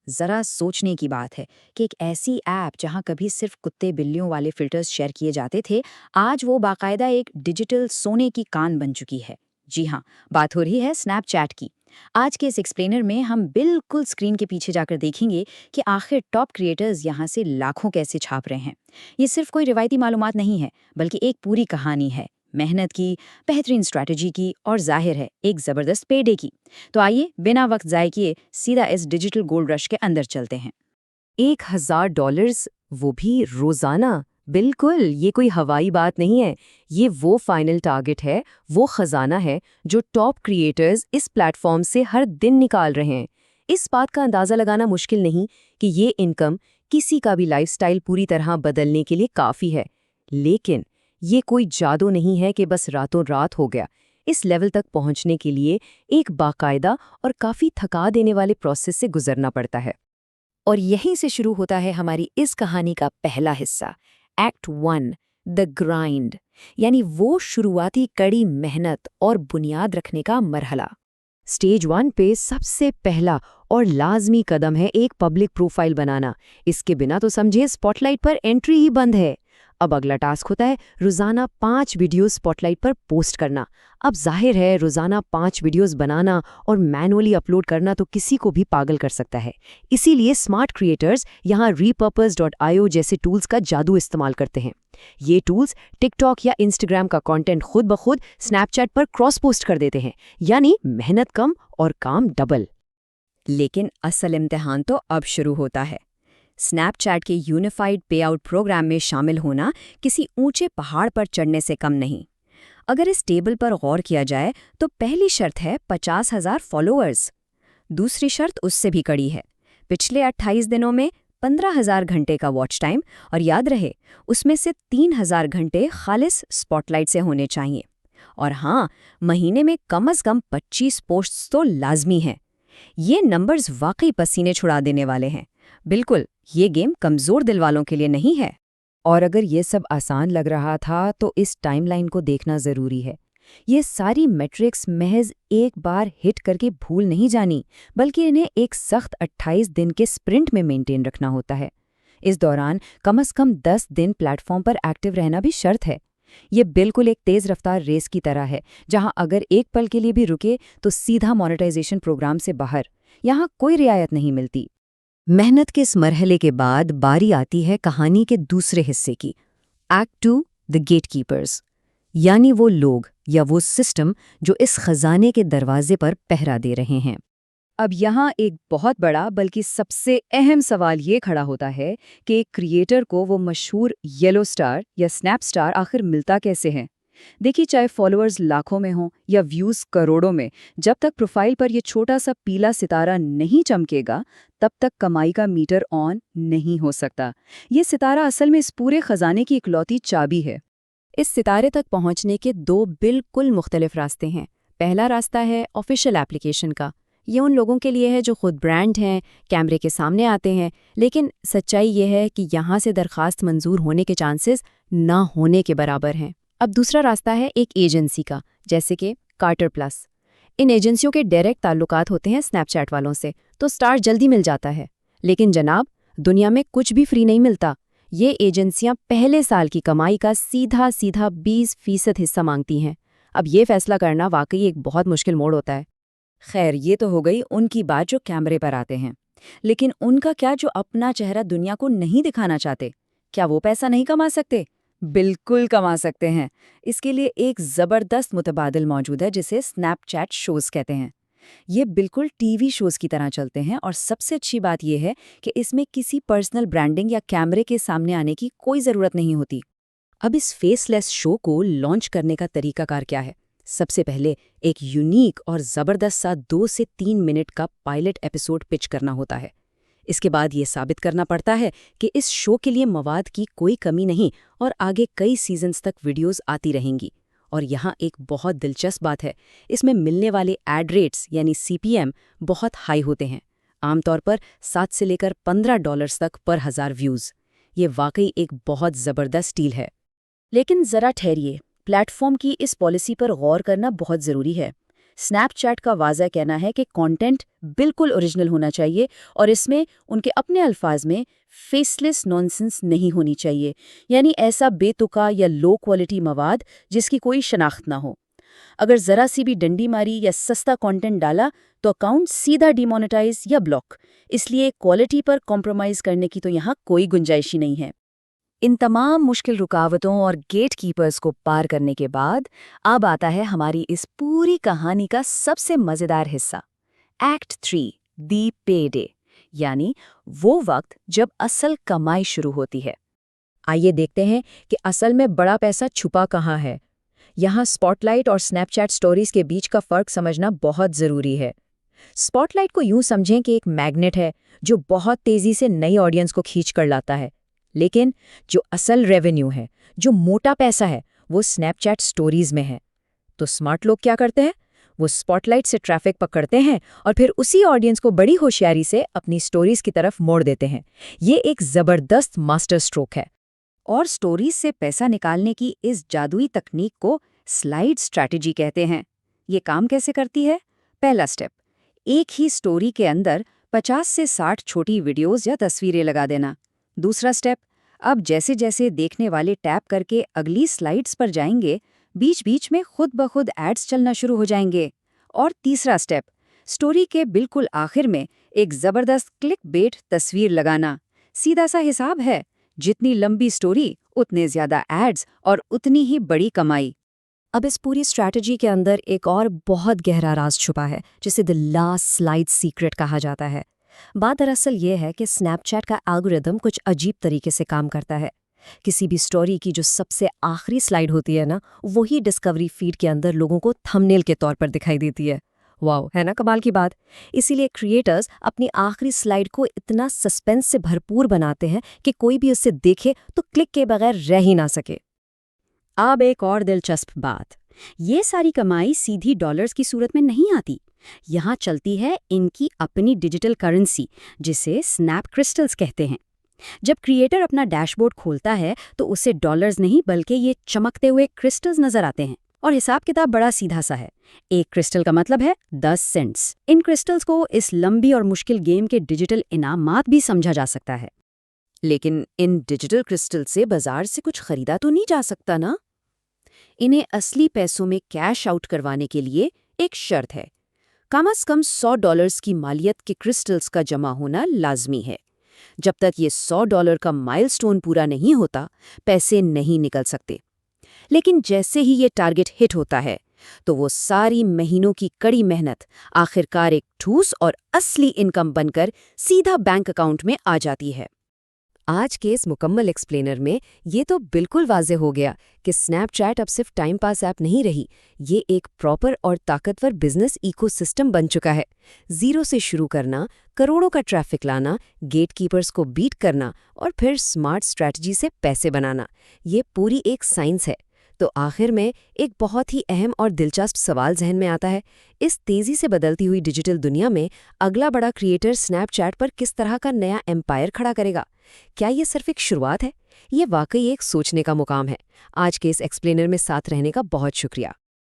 ज़रा सोचने की बात है कि एक ऐसी ऐप जहाँ कभी सिर्फ कुत्ते बिल्लियों वाले फ़िल्टर्स शेयर किए जाते थे, आज वो बाकायदा एक डिजिटल सोने की कान बन चुकी है। जी हाँ, बात हो रही है स्नैपचैट की। आज के इस एक्सप्लेनर में हम बिल्कुल स्क्रीन के पीछे जाकर देखेंगे कि आखिर टॉप क्रिएटर्स यहाँ से लाखों कैसे छाप रहे हैं। ये सिर्फ कोई रिवायती मालूमात नहीं है, बल्कि एक पूरी कहानी है, मेहनत की, बेहतरीन स्ट्रैटेजी की और जाहिर है एक ज़बरदस्त पेडे की। तो आइए बिना वक्त ज़ाय किए सीधा इस डिजिटल गोल्ड रश के अंदर चलते हैं। $1,000 वो भी रोजाना। बिल्कुल, ये कोई हवाई बात नहीं है। ये वो फाइनल टारगेट है, वो खजाना है जो टॉप क्रिएटर्स इस प्लेटफॉर्म से हर दिन निकाल रहे हैं। इस बात का अंदाजा लगाना मुश्किल नहीं कि ये इनकम किसी का भी लाइफस्टाइल पूरी तरह बदलने के लिए काफी है। लेकिन ये कोई जादू नहीं है कि बस रातों रात हो गया। इस लेवल तक पहुंचने के लिए एक बाकायदा और काफी थका देने वाले प्रोसेस से गुजरना पड़ता है। और यहीं से शुरू होता है हमारी इस कहानी का पहला हिस्सा, एक्ट 1, द ग्राइंड, यानी वो शुरुआती कड़ी मेहनत और बुनियाद रखने का मरहला। स्टेज 1 पे सबसे पहला और लाजमी कदम है एक पब्लिक प्रोफाइल बनाना। इसके बिना तो समझिए स्पॉटलाइट पर एंट्री ही बंद है। अब अगला टास्क होता है रोजाना 5 वीडियोस स्पॉटलाइट पर पोस्ट करना। अब जाहिर है रोजाना 5 वीडियोस बनाना और मैनुअली अपलोड करना तो किसी को भी पागल कर सकता है। इसीलिए स्मार्ट क्रिएटर्स यहाँ repurpose.io जैसे टूल्स का जादू इस्तेमाल करते हैं। ये टूल्स टिकटॉक या इंस्टाग्राम का कंटेंट खुद ब खुद स्नैपचैट पर क्रॉस पोस्ट कर देते हैं, यानी मेहनत कम और काम डबल। लेकिन असल इम्तिहान तो अब शुरू होता है। स्नैपचैट के यूनिफाइड पेआउट प्रोग्राम में शामिल होना किसी ऊंचे पहाड़ पर चढ़ने से कम नहीं। अगर इस टेबल पर गौर किया जाए तो पहली शर्त है 50,000 फॉलोअर्स। दूसरी शर्त उससे भी कड़ी है, पिछले 28 दिनों में 15,000 घंटे का वॉच टाइम, और याद रहे उसमें से 3,000 घंटे खालिस स्पॉटलाइट से होने चाहिए। और हाँ, महीने में कम से कम 25 पोस्ट्स तो लाजमी हैं। ये नंबर्स वाकई पसीने छुड़ा देने वाले हैं। बिल्कुल, ये गेम कमज़ोर दिल वालों के लिए नहीं है। और अगर ये सब आसान लग रहा था तो इस टाइमलाइन को देखना ज़रूरी है। ये सारी मैट्रिक्स महज एक बार हिट करके भूल नहीं जानी, बल्कि इन्हें एक सख्त 28 दिन के स्प्रिंट में मेंटेन रखना होता है। इस दौरान कम से कम 10 दिन प्लेटफॉर्म पर एक्टिव रहना भी शर्त है। ये बिल्कुल एक तेज़ रफ्तार रेस की तरह है, जहां अगर एक पल के लिए भी रुके तो सीधा मोनेटाइजेशन प्रोग्राम से बाहर। यहाँ कोई रियायत नहीं मिलती। मेहनत के इस मरहले के बाद बारी आती है कहानी के दूसरे हिस्से की, एक्ट 2, द गेटकीपर्स, यानी वो लोग या वो सिस्टम जो इस खजाने के दरवाजे पर पहरा दे रहे हैं। अब यहाँ एक बहुत बड़ा बल्कि सबसे अहम सवाल ये खड़ा होता है कि एक क्रिएटर को वो मशहूर येलो स्टार या स्नैप स्टार आखिर मिलता कैसे है। देखिए, चाहे फॉलोअर्स लाखों में हों या व्यूज़ करोड़ों में, जब तक प्रोफाइल पर ये छोटा सा पीला सितारा नहीं चमकेगा, तब तक कमाई का मीटर ऑन नहीं हो सकता। ये सितारा असल में इस पूरे खजाने की इकलौती चाबी है। इस सितारे तक पहुंचने के 2 बिल्कुल मुख्तलिफ रास्ते हैं। पहला रास्ता है ऑफिशियल एप्लीकेशन का। ये उन लोगों के लिए है जो खुद ब्रांड हैं, कैमरे के सामने आते हैं, लेकिन सच्चाई ये है कि यहाँ से दरखास्त मंजूर होने के चांसेस ना होने के बराबर हैं। अब दूसरा रास्ता है एक एजेंसी का, जैसे कि कार्टर प्लस। इन एजेंसियों के डायरेक्ट ताल्लुकात होते हैं स्नैपचैट वालों से, तो स्टार जल्दी मिल जाता है। लेकिन जनाब, दुनिया में कुछ भी फ्री नहीं मिलता। ये एजेंसियां पहले साल की कमाई का सीधा 20% हिस्सा मांगती हैं। अब ये फैसला करना वाकई एक बहुत मुश्किल मोड़ होता है। खैर, ये तो हो गई उनकी बात जो कैमरे पर आते हैं, लेकिन उनका क्या जो अपना चेहरा दुनिया को नहीं दिखाना चाहते? क्या वो पैसा नहीं कमा सकते? बिल्कुल कमा सकते हैं। इसके लिए एक ज़बरदस्त मुतबादिल मौजूद है जिसे स्नैपचैट शोज़ कहते हैं। ये बिल्कुल टीवी शोज़ की तरह चलते हैं, और सबसे अच्छी बात यह है कि इसमें किसी पर्सनल ब्रांडिंग या कैमरे के सामने आने की कोई ज़रूरत नहीं होती। अब इस फेसलेस शो को लॉन्च करने का तरीकाकार क्या है? सबसे पहले एक यूनिक और ज़बरदस्त सा 2 से 3 मिनट का पायलट एपिसोड पिच करना होता है। इसके बाद ये साबित करना पड़ता है कि इस शो के लिए मवाद की कोई कमी नहीं और आगे कई सीजन्स तक वीडियोस आती रहेंगी। और यहाँ एक बहुत दिलचस्प बात है, इसमें मिलने वाले एड रेट्स यानी CPM बहुत हाई होते हैं, आमतौर पर 7 से लेकर $15 तक पर 1000 व्यूज़। ये वाकई एक बहुत ज़बरदस्त डील है। लेकिन ज़रा ठहरिए, प्लेटफॉर्म की इस पॉलिसी पर गौर करना बहुत ज़रूरी है। स्नैपचैट का वाज़ह कहना है कि कंटेंट बिल्कुल ओरिजिनल होना चाहिए और इसमें उनके अपने अल्फाज में फेसलेस नॉनसेंस नहीं होनी चाहिए, यानी ऐसा बेतुका या लो क्वालिटी मवाद जिसकी कोई शनाख्त ना हो। अगर ज़रा सी भी डंडी मारी या सस्ता कंटेंट डाला तो अकाउंट सीधा डिमोनेटाइज या ब्लॉक। इसलिए क्वालिटी पर कॉम्प्रोमाइज़ करने की तो यहाँ कोई गुंजाइश ही नहीं है। इन तमाम मुश्किल रुकावटों और गेट कीपर्स को पार करने के बाद अब आता है हमारी इस पूरी कहानी का सबसे मज़ेदार हिस्सा, एक्ट 3, दी पे डे, यानी वो वक्त जब असल कमाई शुरू होती है। आइए देखते हैं कि असल में बड़ा पैसा छुपा कहाँ है। यहाँ स्पॉटलाइट और स्नैपचैट स्टोरीज के बीच का फर्क समझना बहुत ज़रूरी है। स्पॉटलाइट को यूं समझें कि एक मैग्नेट है जो बहुत तेज़ी से नई ऑडियंस को खींच कर लाता है। लेकिन जो असल रेवेन्यू है, जो मोटा पैसा है, वो स्नैपचैट स्टोरीज में है। तो स्मार्ट लोग क्या करते हैं? वो स्पॉटलाइट से ट्रैफिक पकड़ते हैं और फिर उसी ऑडियंस को बड़ी होशियारी से अपनी स्टोरीज की तरफ मोड़ देते हैं। ये एक ज़बरदस्त मास्टर स्ट्रोक है। और स्टोरीज से पैसा निकालने की इस जादुई तकनीक को स्लाइड स्ट्रैटेजी कहते हैं। ये काम कैसे करती है? पहला स्टेप, एक ही स्टोरी के अंदर 50 से 60 छोटी वीडियोस या तस्वीरें लगा देना। दूसरा स्टेप, अब जैसे जैसे देखने वाले टैप करके अगली स्लाइड्स पर जाएंगे, बीच बीच में खुद ब खुद एड्स चलना शुरू हो जाएंगे। और तीसरा स्टेप, स्टोरी के बिल्कुल आखिर में एक ज़बरदस्त क्लिक बेट तस्वीर लगाना। सीधा सा हिसाब है, जितनी लंबी स्टोरी उतने ज़्यादा एड्स और उतनी ही बड़ी कमाई। अब इस पूरी स्ट्रैटेजी के अंदर एक और बहुत गहरा राज छुपा है, जिसे द लास्ट स्लाइड सीक्रेट कहा जाता है। बात दरअसल ये है कि स्नैपचैट का एल्गोरिदम कुछ अजीब तरीके से काम करता है। किसी भी स्टोरी की जो सबसे आखिरी स्लाइड होती है ना, वही डिस्कवरी फीड के अंदर लोगों को थंबनेल के तौर पर दिखाई देती है। वाओ, है ना कमाल की बात। इसीलिए क्रिएटर्स अपनी आखिरी स्लाइड को इतना सस्पेंस से भरपूर बनाते हैं कि कोई भी उसे देखे तो क्लिक के बगैर रह ही ना सके। अब एक और दिलचस्प बात, ये सारी कमाई सीधी डॉलर्स की सूरत में नहीं आती। यहाँ चलती है इनकी अपनी डिजिटल करेंसी, जिसे स्नैप क्रिस्टल्स कहते हैं। जब क्रिएटर अपना डैशबोर्ड खोलता है तो उसे डॉलर्स नहीं बल्कि ये चमकते हुए क्रिस्टल्स नजर आते हैं। और हिसाब किताब बड़ा सीधा सा है। एक क्रिस्टल का मतलब है 10 सेंट्स। इन क्रिस्टल्स को इस लंबी और मुश्किल गेम के डिजिटल इनामात भी समझा जा सकता है। लेकिन इन डिजिटल क्रिस्टल से बाजार से कुछ खरीदा तो नहीं जा सकता ना? इन्हें असली पैसों में कैश आउट करवाने के लिए एक शर्त है। कम से कम $100 की मालियत के क्रिस्टल्स का जमा होना लाजमी है। जब तक ये $100 का माइलस्टोन पूरा नहीं होता, पैसे नहीं निकल सकते। लेकिन जैसे ही ये टारगेट हिट होता है, तो वो सारी महीनों की कड़ी मेहनत आखिरकार एक ठोस और असली इनकम बनकर सीधा बैंक अकाउंट में आ जाती है। आज के इस मुकम्मल एक्सप्लेनर में ये तो बिल्कुल वाज़ेह हो गया कि स्नैपचैट अब सिर्फ टाइम पास ऐप नहीं रही, ये एक प्रॉपर और ताकतवर बिजनेस इकोसिस्टम बन चुका है। ज़ीरो से शुरू करना, करोड़ों का ट्रैफिक लाना, गेटकीपर्स को बीट करना और फिर स्मार्ट स्ट्रैटेजी से पैसे बनाना, ये पूरी एक साइंस है। तो आखिर में एक बहुत ही अहम और दिलचस्प सवाल जहन में आता है, इस तेज़ी से बदलती हुई डिजिटल दुनिया में अगला बड़ा क्रिएटर स्नैपचैट पर किस तरह का नया एम्पायर खड़ा करेगा? क्या ये सिर्फ एक शुरुआत है? ये वाकई एक सोचने का मुकाम है। आज के इस एक्सप्लेनर में साथ रहने का बहुत शुक्रिया।